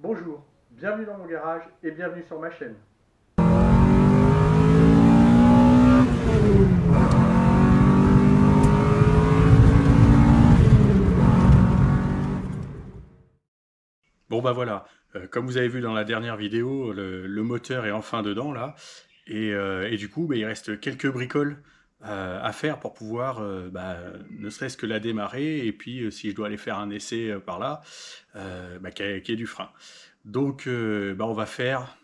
Bonjour, bienvenue dans mon garage et bienvenue sur ma chaîne. Bon bah voilà, comme vous avez vu dans la dernière vidéo, le moteur est enfin dedans là, et du coup bah, il reste quelques bricoles à faire pour pouvoir ne serait-ce que la démarrer, et puis si je dois aller faire un essai par là, qu'il y ait du frein. Donc on va faire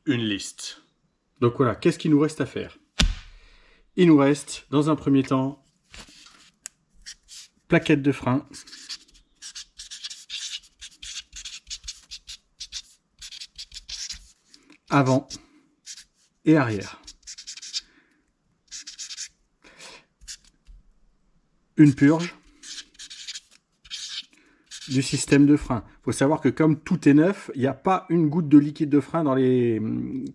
une liste. Donc voilà, qu'est-ce qu'il nous reste à faire? Il nous reste, dans un premier temps, plaquette de frein. Avant et arrière. Une purge du système de frein. Il faut savoir que comme tout est neuf, il n'y a pas une goutte de liquide de frein dans les,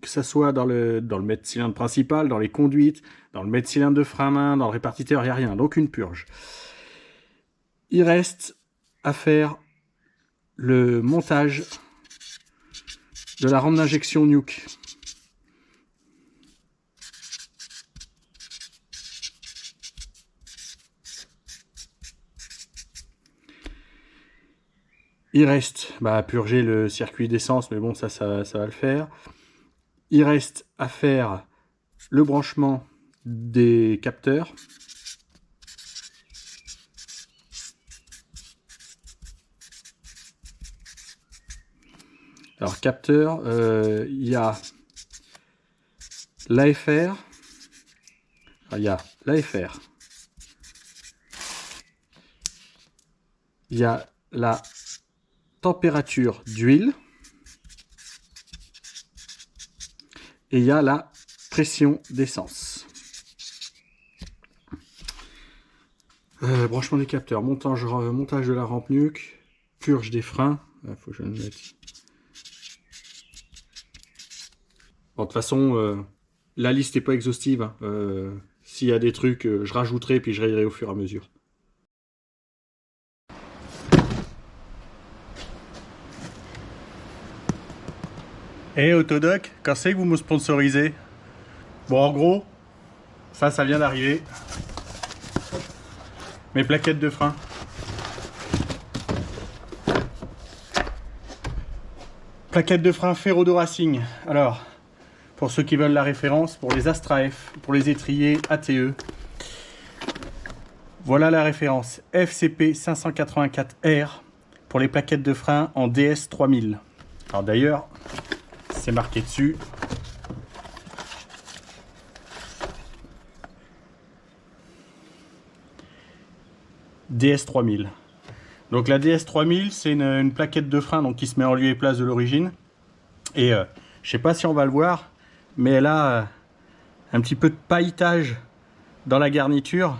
que ça soit dans le mètre-cylindre principal, dans les conduites, dans le mètre-cylindre de frein à main, dans le répartiteur, il n'y a rien. Donc une purge. Il reste à faire le montage de la rampe d'injection Nuke. Il reste à purger le circuit d'essence, mais bon, ça va le faire. Il reste à faire le branchement des capteurs. Alors, capteur, il y a l'AFR. Il y a l'AFR. Il y a la température d'huile. Et il y a la pression d'essence. Branchement des capteurs, montage de la rampe Nuke, purge des freins. Faut que je le mette. Bon, de toute façon, la liste n'est pas exhaustive. Hein. S'il y a des trucs, je rajouterai puis je rayerai au fur et à mesure. Hey Autodoc, quand c'est que vous me sponsorisez? Bon, en gros, ça vient d'arriver. Mes plaquettes de frein. Plaquettes de frein Ferrodo Racing. Alors, pour ceux qui veulent la référence, pour les Astra F, pour les étriers ATE. Voilà la référence FCP 584R pour les plaquettes de frein en DS 3000. Alors d'ailleurs, c'est marqué dessus. DS 3000. Donc la DS 3000, c'est une plaquette de frein donc, qui se met en lieu et place de l'origine. Et je sais pas si on va le voir, mais elle a un petit peu de pailletage dans la garniture.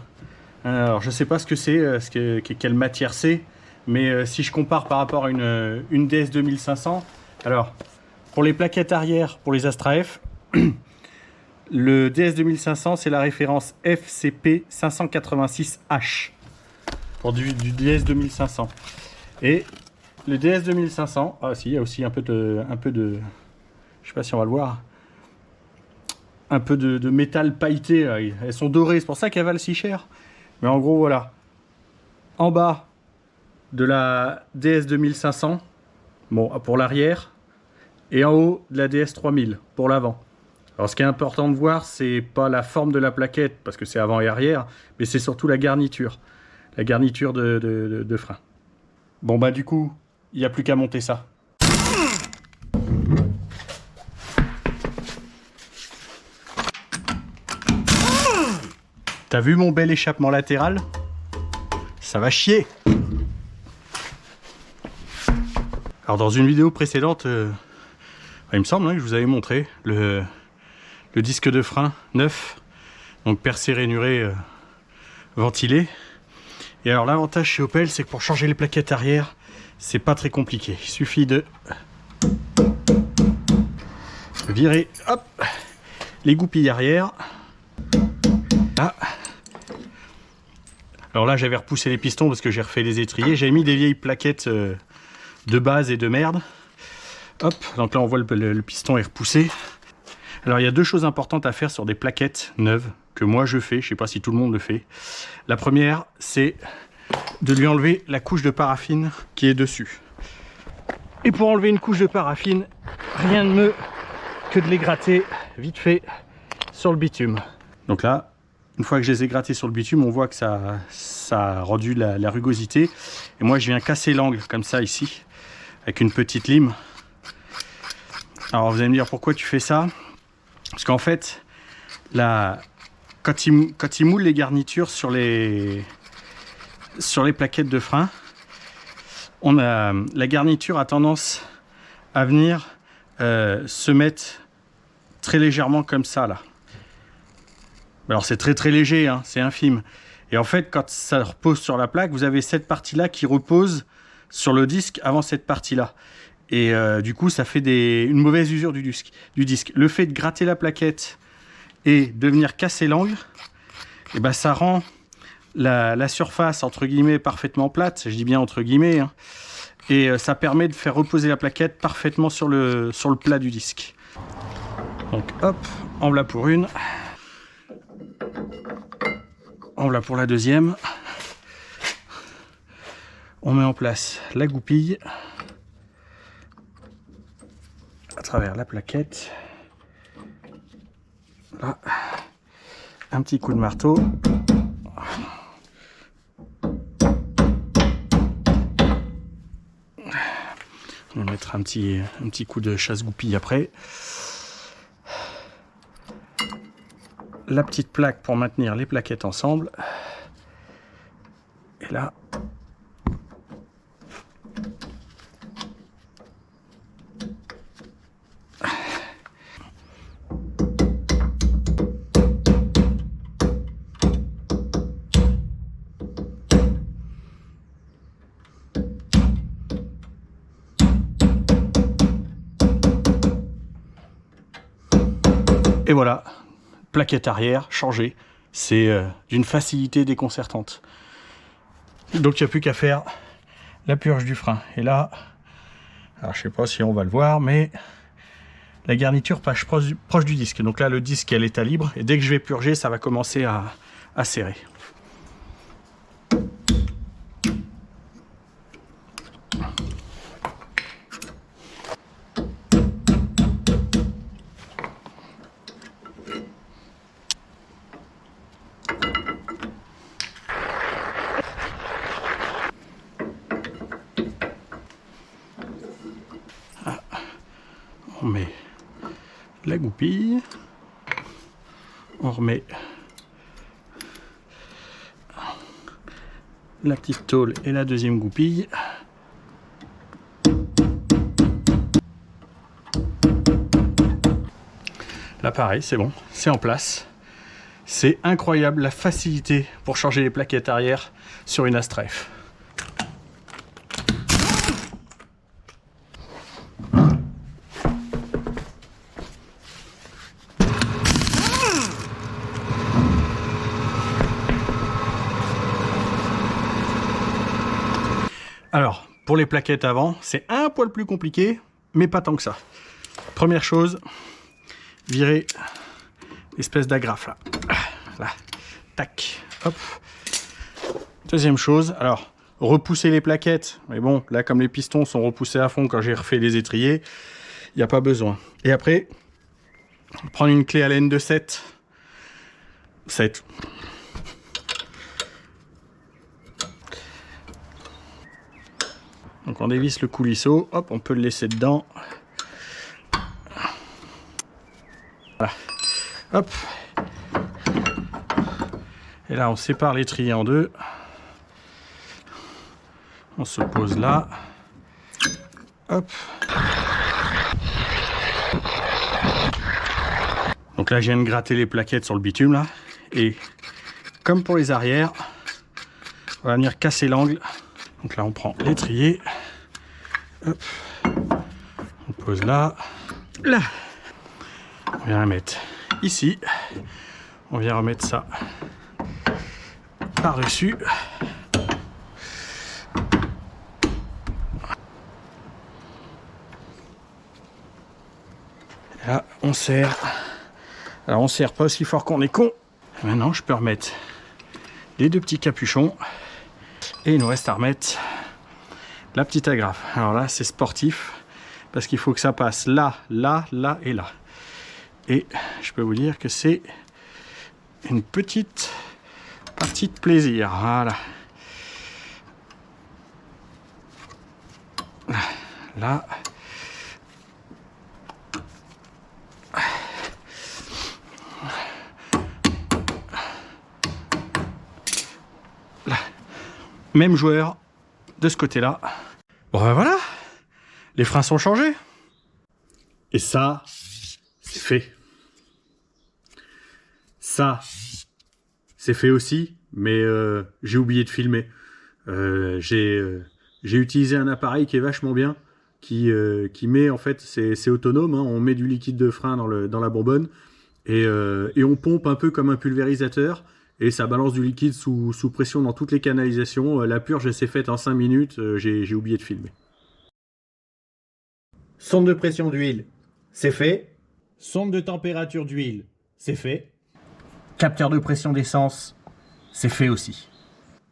Alors je sais pas ce que c'est, quelle matière c'est, mais si je compare par rapport à une DS 2500, alors pour les plaquettes arrière, pour les Astra F, le DS 2500 c'est la référence FCP 586H pour du DS 2500. Et le DS 2500, ah si, il y a aussi un peu de, je sais pas si on va le voir, un peu de métal pailleté. Elles sont dorées, c'est pour ça qu'elles valent si cher. Mais en gros, voilà. En bas de la DS 2500, bon, pour l'arrière, et en haut de la DS 3000 pour l'avant. Alors, ce qui est important de voir, c'est pas la forme de la plaquette, parce que c'est avant et arrière, mais c'est surtout la garniture de frein. Bon, du coup, il n'y a plus qu'à monter ça. T'as vu mon bel échappement latéral? Ça va chier. Alors dans une vidéo précédente, il me semble que je vous avais montré le disque de frein neuf, donc percé, rainuré, ventilé. Et alors l'avantage chez Opel, c'est que pour changer les plaquettes arrière, c'est pas très compliqué. Il suffit de virer, hop, les goupilles arrière. Là. Alors là, j'avais repoussé les pistons parce que j'ai refait les étriers. J'avais mis des vieilles plaquettes de base et de merde. Hop, donc là on voit le piston est repoussé. Alors il y a deux choses importantes à faire sur des plaquettes neuves que moi je fais, je sais pas si tout le monde le fait. La première, c'est de lui enlever la couche de paraffine qui est dessus. Et pour enlever une couche de paraffine, rien de mieux que de les gratter vite fait sur le bitume. Donc là, une fois que je les ai grattés sur le bitume, on voit que ça a rendu la rugosité. Et moi je viens casser l'angle comme ça ici, avec une petite lime. Alors vous allez me dire pourquoi tu fais ça? Parce qu'en fait, quand il moule les garnitures sur les plaquettes de frein, la garniture a tendance à venir se mettre très légèrement comme ça là. Alors c'est très léger, hein, c'est infime. Et en fait, quand ça repose sur la plaque, vous avez cette partie-là qui repose sur le disque avant cette partie-là. Et du coup, ça fait une mauvaise usure du disque. Le fait de gratter la plaquette et de venir casser l'angle, et ben, ça rend la surface, entre guillemets, parfaitement plate. Je dis bien entre guillemets. Hein, et ça permet de faire reposer la plaquette parfaitement sur le plat du disque. Donc hop, en voilà pour une. En voilà pour la deuxième. On met en place la goupille à travers la plaquette. Là, un petit coup de marteau. On va mettre un petit coup de chasse-goupille après. La petite plaque pour maintenir les plaquettes ensemble. Et là, et voilà, plaquette arrière changée. C'est d'une facilité déconcertante. Donc il n'y a plus qu'à faire la purge du frein. Et là, alors je sais pas si on va le voir, mais la garniture passe proche du disque. Donc là, le disque est à l'état libre. Et dès que je vais purger, ça va commencer à serrer. On met la goupille, on remet la petite tôle et la deuxième goupille. Là pareil, c'est bon, c'est en place. C'est incroyable la facilité pour changer les plaquettes arrière sur une Astref. Alors, pour les plaquettes avant, c'est un poil plus compliqué, mais pas tant que ça. Première chose, virer l'espèce d'agrafe là. Là, tac, hop. Deuxième chose, alors, repousser les plaquettes. Mais bon, là, comme les pistons sont repoussés à fond quand j'ai refait les étriers, il n'y a pas besoin. Et après, prendre une clé Allen de 7. Donc on dévisse le coulisseau, hop, on peut le laisser dedans. Voilà, hop. Et là on sépare l'étrier en deux. On se pose là. Hop. Donc là je viens de gratter les plaquettes sur le bitume là. Et comme pour les arrières, on va venir casser l'angle. Donc là on prend l'étrier. Hop. On pose là. Là. On vient la mettre ici. On vient remettre ça par-dessus. Là, on serre. Alors, on serre pas aussi fort qu'on est con. Maintenant, je peux remettre les 2 petits capuchons. Et il nous reste à remettre la petite agrafe. Alors là, c'est sportif. Parce qu'il faut que ça passe là, là, là et là. Et je peux vous dire que c'est une petite partie de plaisir. Voilà. Là. Là. Même joueur de ce côté-là. Bon ben voilà. Les freins sont changés. Et ça, c'est fait. Ça, c'est fait aussi, mais j'ai oublié de filmer. J'ai utilisé un appareil qui est vachement bien, qui met, en fait, c'est autonome, hein, on met du liquide de frein dans la bonbonne, et on pompe un peu comme un pulvérisateur, et ça balance du liquide sous pression dans toutes les canalisations. La purge, s'est faite en 5 minutes, j'ai oublié de filmer. Sonde de pression d'huile, c'est fait. Sonde de température d'huile, c'est fait. Capteur de pression d'essence, c'est fait aussi.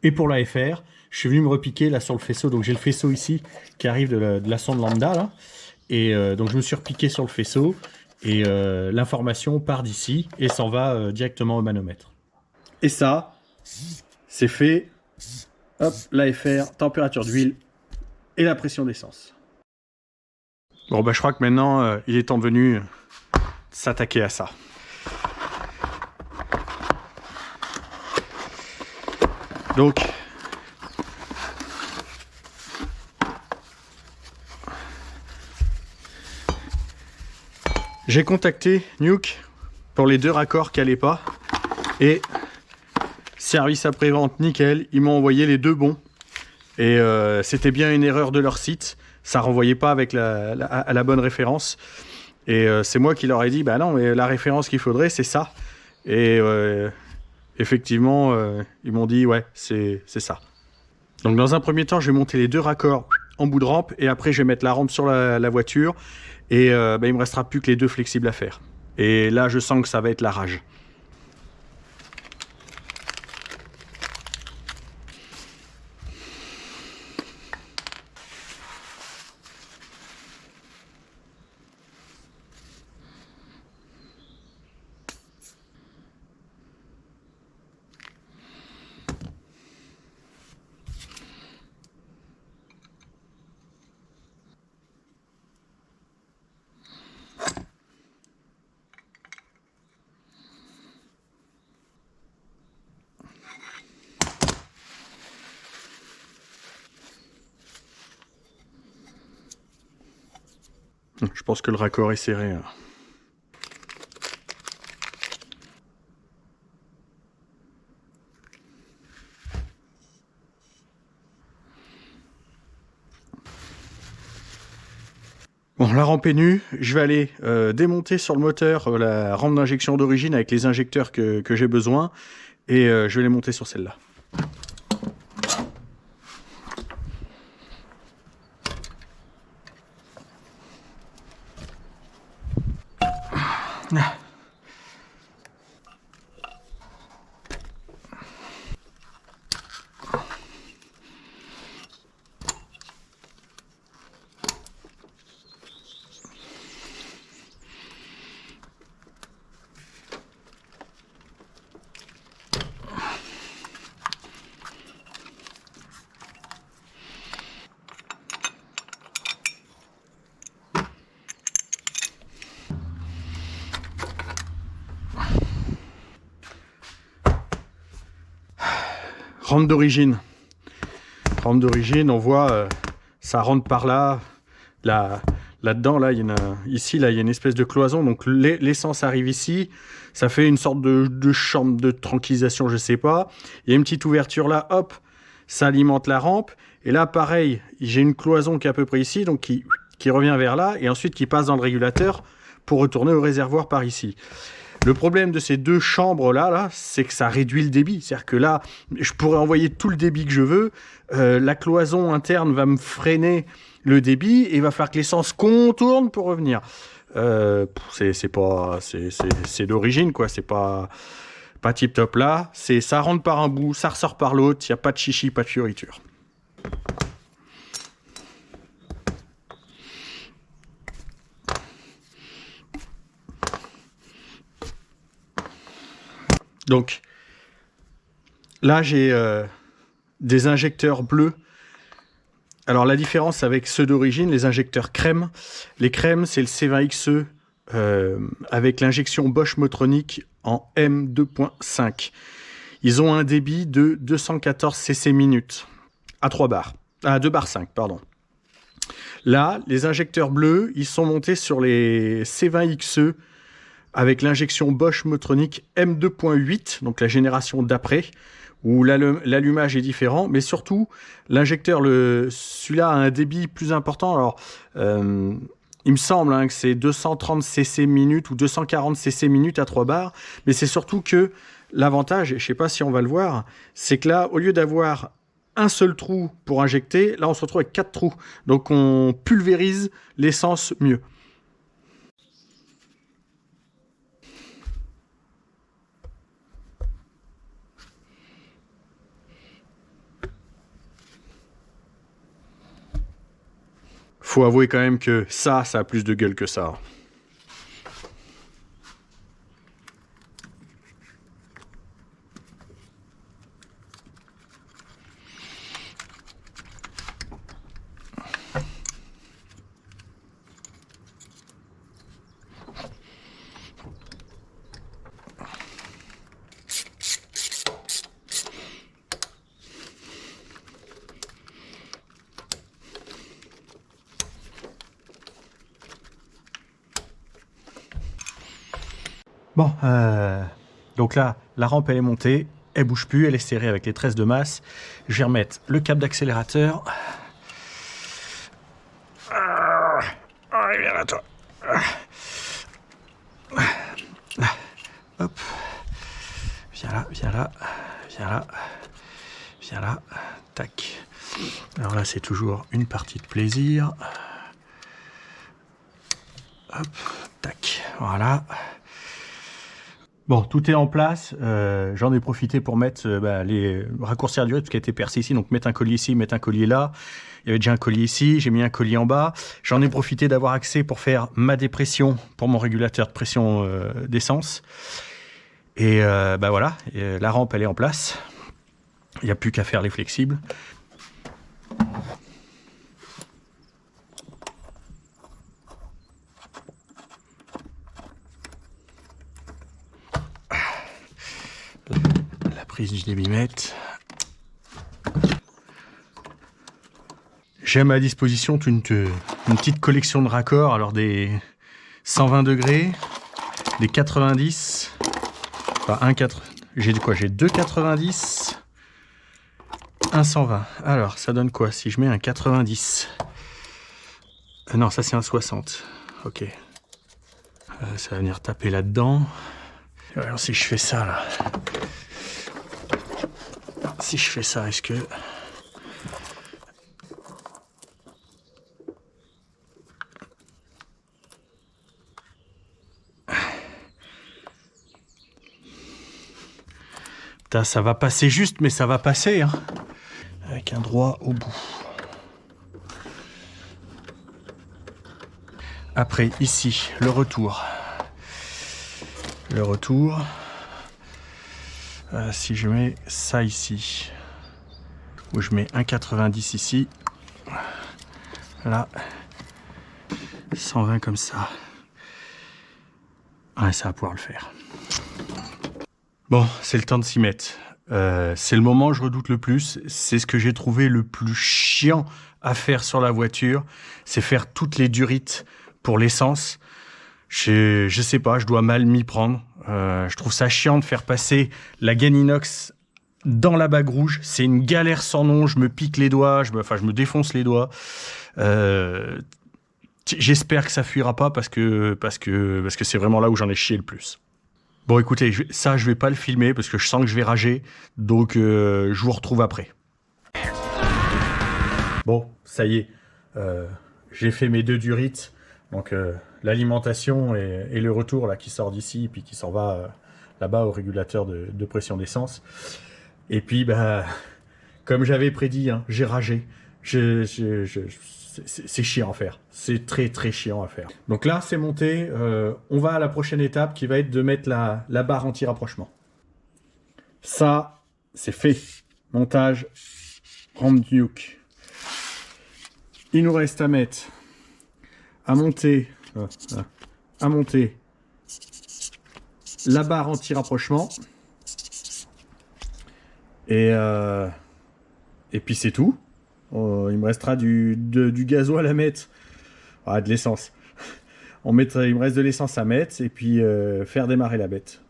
Et pour la FR, je suis venu me repiquer là sur le faisceau. Donc j'ai le faisceau ici qui arrive de la sonde lambda là. Et donc je me suis repiqué sur le faisceau. Et l'information part d'ici et s'en va directement au manomètre. Et ça, c'est fait. Hop, la FR, température d'huile et la pression d'essence. Bon bah je crois que maintenant il est temps venu s'attaquer à ça. Donc j'ai contacté Nuke pour les 2 raccords qui n'allaient pas et service après-vente nickel, ils m'ont envoyé les 2 bons et c'était bien une erreur de leur site, ça renvoyait pas avec à la bonne référence et c'est moi qui leur ai dit bah non mais la référence qu'il faudrait c'est ça et effectivement ils m'ont dit ouais c'est ça. Donc dans un premier temps je vais monter les 2 raccords en bout de rampe et après je vais mettre la rampe sur la voiture et il me restera plus que les 2 flexibles à faire et là je sens que ça va être la rage. Je pense que le raccord est serré. Bon, la rampe est nue. Je vais aller démonter sur le moteur la rampe d'injection d'origine avec les injecteurs que j'ai besoin. Et je vais les monter sur celle-là. Rampe d'origine. Rampe d'origine, on voit, ça rentre par là. Là-dedans, là, ici, là, il y a une espèce de cloison. Donc, l'essence arrive ici. Ça fait une sorte de chambre de tranquillisation, je sais pas. Il y a une petite ouverture là, hop, ça alimente la rampe. Et là, pareil, j'ai une cloison qui est à peu près ici, donc qui revient vers là, et ensuite qui passe dans le régulateur pour retourner au réservoir par ici. Le problème de ces deux chambres-là, c'est que ça réduit le débit. C'est-à-dire que là, je pourrais envoyer tout le débit que je veux. La cloison interne va me freiner le débit et il va falloir que l'essence contourne pour revenir. C'est d'origine, quoi. C'est pas tip top là. Ça rentre par un bout, ça ressort par l'autre. Il n'y a pas de chichi, pas de fioriture. Donc là, j'ai des injecteurs bleus. Alors la différence avec ceux d'origine, les injecteurs crème. Les crèmes, c'est le C20XE avec l'injection Bosch Motronic en M2.5. Ils ont un débit de 214 cc minutes à 3 bars. À 2 bars 5, pardon. Là, les injecteurs bleus, ils sont montés sur les C20XE avec l'injection Bosch Motronic M2.8, donc la génération d'après, où l'allumage est différent, mais surtout, l'injecteur, celui-là a un débit plus important. Alors, il me semble que c'est 230 cc minutes ou 240 cc minutes à 3 bars, mais c'est surtout que l'avantage, et je ne sais pas si on va le voir, c'est que là, au lieu d'avoir un seul trou pour injecter, là, on se retrouve avec 4 trous. Donc, on pulvérise l'essence mieux. Faut avouer quand même que ça a plus de gueule que ça. Bon, donc là, la rampe elle est montée, elle bouge plus, elle est serrée avec les tresses de masse. Je vais remettre le câble d'accélérateur. Allez, viens là, toi. Hop. Viens là, viens là, viens là, viens là. Tac. Alors là, c'est toujours une partie de plaisir. Hop, tac, voilà. Bon, tout est en place. J'en ai profité pour mettre les raccourcir la durée, tout ce qui a été percé ici. Donc, mettre un collier ici, mettre un collier là. Il y avait déjà un collier ici. J'ai mis un collier en bas. J'en ai profité d'avoir accès pour faire ma dépression pour mon régulateur de pression d'essence. Et voilà, et la rampe, elle est en place. Il n'y a plus qu'à faire les flexibles. La prise du débitmètre. J'ai à ma disposition une petite collection de raccords, alors des 120 degrés, des 90, enfin j'ai quoi? J'ai 2 90, un 120. Alors ça donne quoi si je mets un 90? Non, ça c'est un 60. Ok. Ça va venir taper là-dedans. Alors si je fais ça là, si je fais ça, est-ce que putain, ça va passer juste, mais ça va passer hein. Avec un droit au bout. Après ici le retour. Le retour. Si je mets ça ici, ou je mets un 90 ici, là, 120 comme ça, ouais, ça va pouvoir le faire. Bon, c'est le temps de s'y mettre. C'est le moment où je redoute le plus. C'est ce que j'ai trouvé le plus chiant à faire sur la voiture. C'est faire toutes les durites pour l'essence. Je sais pas, je dois mal m'y prendre. Je trouve ça chiant de faire passer la gaine inox dans la bague rouge. C'est une galère sans nom. Je me pique les doigts, je me défonce les doigts. J'espère que ça fuira pas parce que c'est vraiment là où j'en ai chié le plus. Bon, écoutez, ça, je vais pas le filmer parce que je sens que je vais rager. Donc, je vous retrouve après. Bon, ça y est. J'ai fait mes 2 durites. Donc, l'alimentation et le retour là, qui sort d'ici, puis qui s'en va là-bas au régulateur de pression d'essence. Et puis, bah, comme j'avais prédit, hein, j'ai ragé. C'est chiant à faire. C'est très très chiant à faire. Donc là, c'est monté. On va à la prochaine étape qui va être de mettre la barre anti-rapprochement. Ça, c'est fait. Montage ramp Duke. Il nous reste à monter la barre anti-rapprochement. Et puis c'est tout. Il me restera du gasoil à mettre. Ah, de l'essence. Il me reste de l'essence à mettre et puis faire démarrer la bête.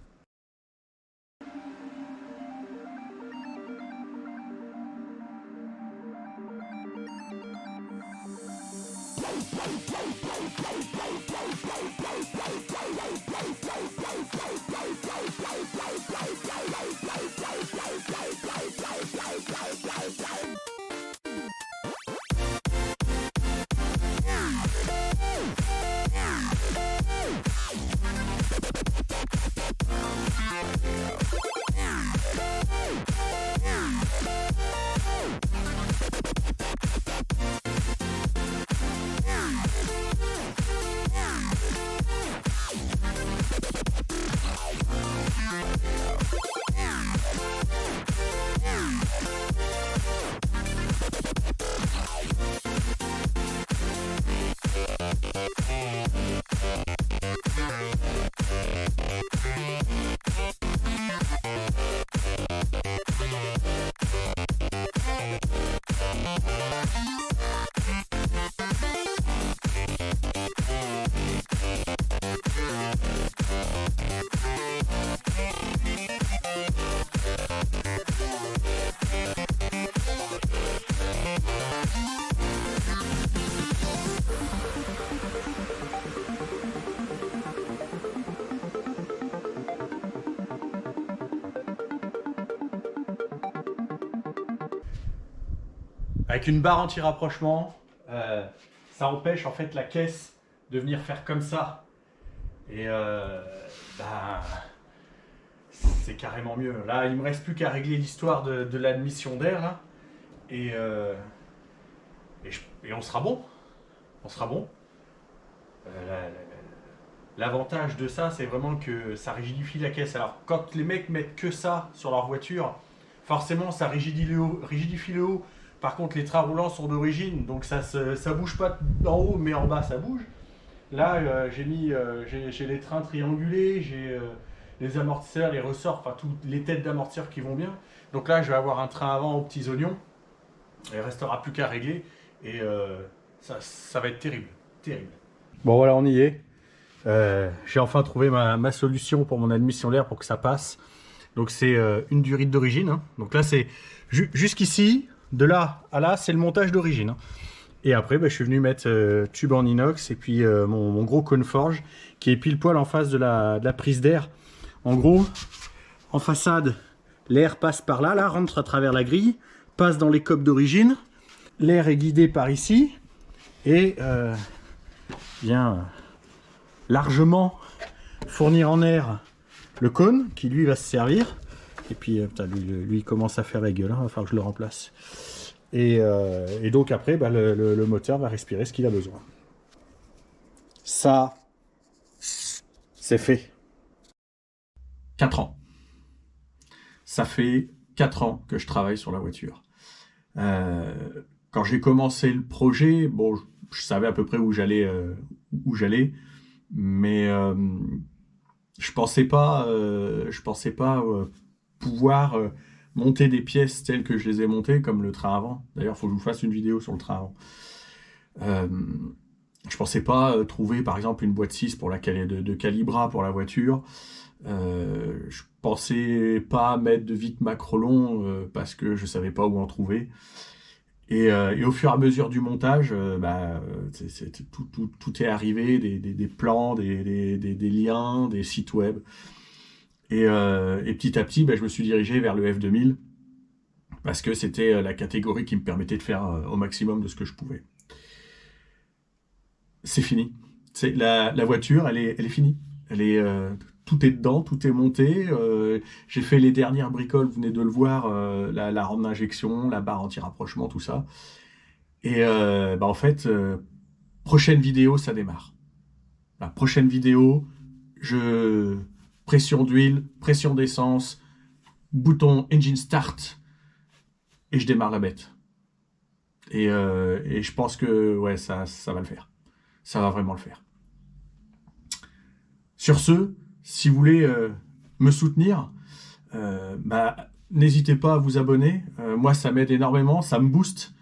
Avec une barre anti-rapprochement, ça empêche en fait la caisse de venir faire comme ça. Et c'est carrément mieux. Là, il me reste plus qu'à régler l'histoire de l'admission d'air. Et on sera bon. On sera bon. L'avantage de ça, c'est vraiment que ça rigidifie la caisse. Alors, quand les mecs mettent que ça sur leur voiture, forcément, ça rigidifie le haut. Par contre, les trains roulants sont d'origine, donc ça bouge pas en haut, mais en bas, ça bouge. Là, j'ai les trains triangulés, j'ai les amortisseurs, les ressorts, enfin, toutes les têtes d'amortisseurs qui vont bien. Donc là, je vais avoir un train avant aux petits oignons. Il ne restera plus qu'à régler. Et ça va être terrible. Terrible. Bon, voilà, on y est. J'ai enfin trouvé ma solution pour mon admission d'air pour que ça passe. Donc, c'est une durite d'origine. Hein. Donc là, c'est jusqu'ici. De là à là, c'est le montage d'origine. Et après, je suis venu mettre tube en inox et puis mon gros cône forge qui est pile poil en face de la prise d'air. En gros, en façade, l'air passe par là, rentre à travers la grille, passe dans les copes d'origine. L'air est guidé par ici et vient largement fournir en air le cône qui lui va se servir. Et puis, lui, il commence à faire la gueule, hein, il va falloir que je le remplace. Et donc après, le moteur va respirer ce qu'il a besoin. Ça, c'est fait. 4 ans. Ça fait 4 ans que je travaille sur la voiture. Quand j'ai commencé le projet, bon, je savais à peu près où j'allais, mais je pensais pas pouvoir monter des pièces telles que je les ai montées, comme le train avant. D'ailleurs, il faut que je vous fasse une vidéo sur le train avant. Je pensais pas trouver, par exemple, une boîte 6 pour de calibra pour la voiture. Je pensais pas mettre de vite macrolon parce que je savais pas où en trouver. Et au fur et à mesure du montage, tout est arrivé, des plans, des liens, des sites web. Et petit à petit, je me suis dirigé vers le F2000 parce que c'était la catégorie qui me permettait de faire au maximum de ce que je pouvais. C'est fini. La voiture, elle est finie. Tout est dedans, tout est monté. J'ai fait les dernières bricoles, vous venez de le voir, la rampe d'injection, la barre anti-rapprochement, tout ça. Et en fait, prochaine vidéo, ça démarre. La prochaine vidéo, pression d'huile, pression d'essence, bouton engine start, et je démarre la bête. Et je pense que ouais, ça va le faire. Ça va vraiment le faire. Sur ce, si vous voulez me soutenir, n'hésitez pas à vous abonner. Moi, ça m'aide énormément, ça me booste.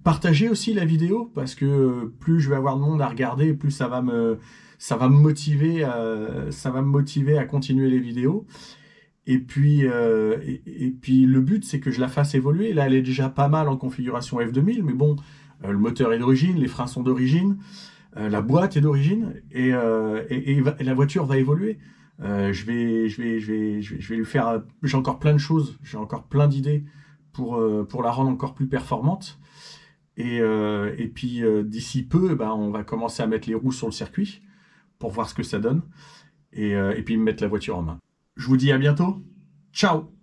Partagez aussi la vidéo parce que plus je vais avoir de monde à regarder, plus ça va me motiver à continuer les vidéos. Et puis le but, c'est que je la fasse évoluer. Là, elle est déjà pas mal en configuration F2000, mais bon, le moteur est d'origine, les freins sont d'origine, la boîte est d'origine, et la voiture va évoluer. Je vais lui faire. J'ai encore plein de choses, j'ai encore plein d'idées pour la rendre encore plus performante. Et puis d'ici peu, on va commencer à mettre les roues sur le circuit pour voir ce que ça donne. Et puis mettre la voiture en main. Je vous dis à bientôt. Ciao!